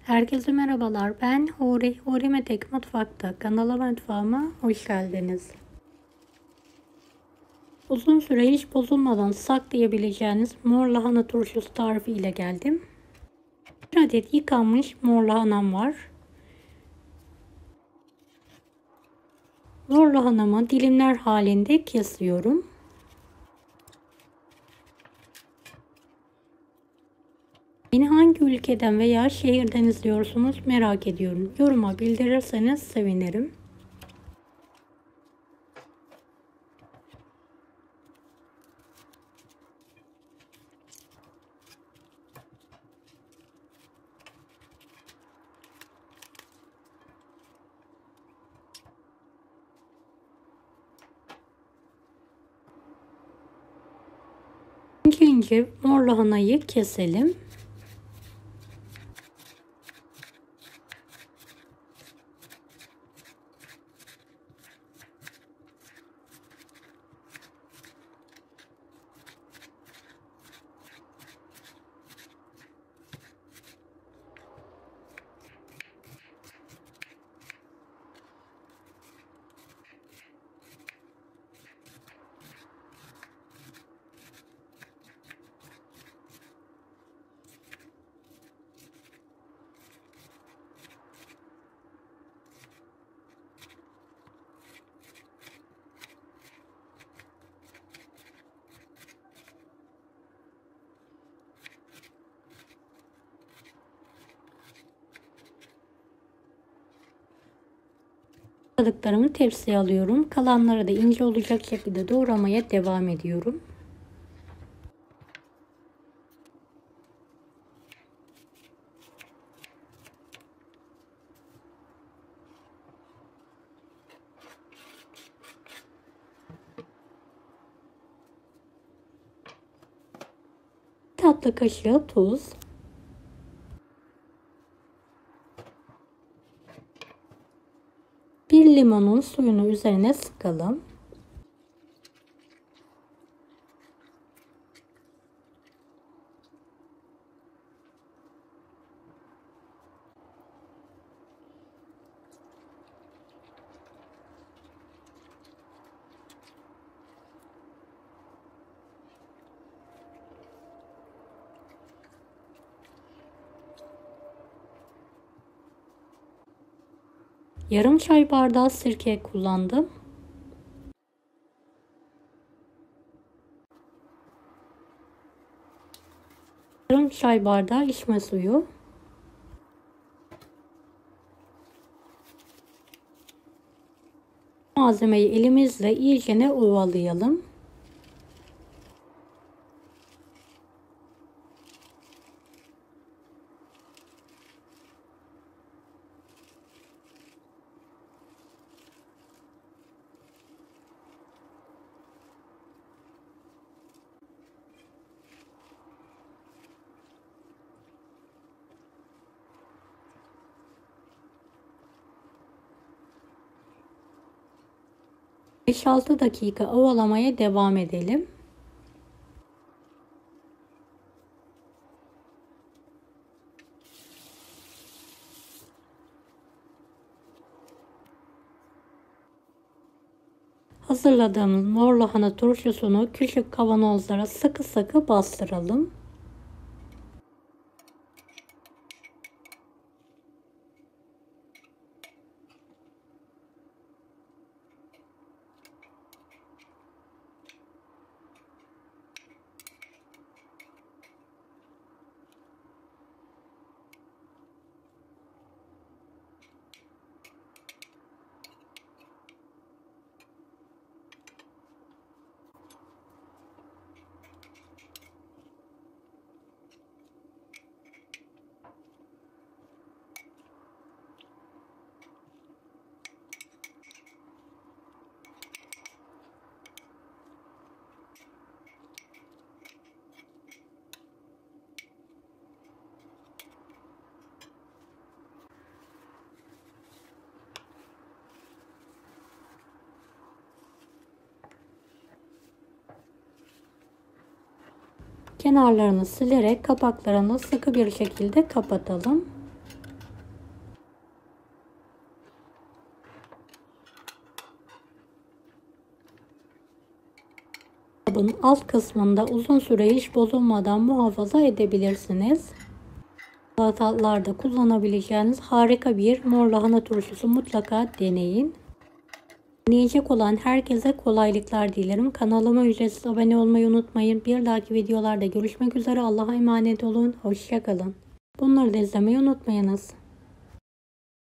Herkese merhabalar. Ben Huri. Huri Metek Mutfak'ta. Kanala mutfağıma hoş geldiniz. Uzun süre hiç bozulmadan saklayabileceğiniz mor lahana turşusu tarifi ile geldim. Bir adet yıkanmış mor lahanam var. Mor lahanamı dilimler halinde kesiyorum. Beni hangi ülkeden veya şehirden izliyorsunuz merak ediyorum. Yoruma bildirirseniz sevinirim. İnce ince mor lahanayı keselim. Doğradıklarımı tepsiye alıyorum. Kalanları da ince olacak şekilde doğramaya devam ediyorum. Tatlı kaşığı tuz. Bir limonun suyunu üzerine sıkalım. Yarım çay bardağı sirke kullandım. Yarım çay bardağı içme suyu. Malzemeyi elimizle iyicene ovalayalım. Beş 6 dakika ovalamaya devam edelim. Hazırladığımız mor lahana turşusunu küçük kavanozlara sıkı sıkı bastıralım. Kenarlarını silerek kapaklarını sıkı bir şekilde kapatalım. Bunun alt kısmında uzun süre hiç bozulmadan muhafaza edebilirsiniz. Salatalarda kullanabileceğiniz harika bir mor lahana turşusu, mutlaka deneyin. Deneyecek olan herkese kolaylıklar dilerim. Kanalıma ücretsiz abone olmayı unutmayın. Bir dahaki videolarda görüşmek üzere. Allah'a emanet olun. Hoşça kalın. Bunları da izlemeyi unutmayınız.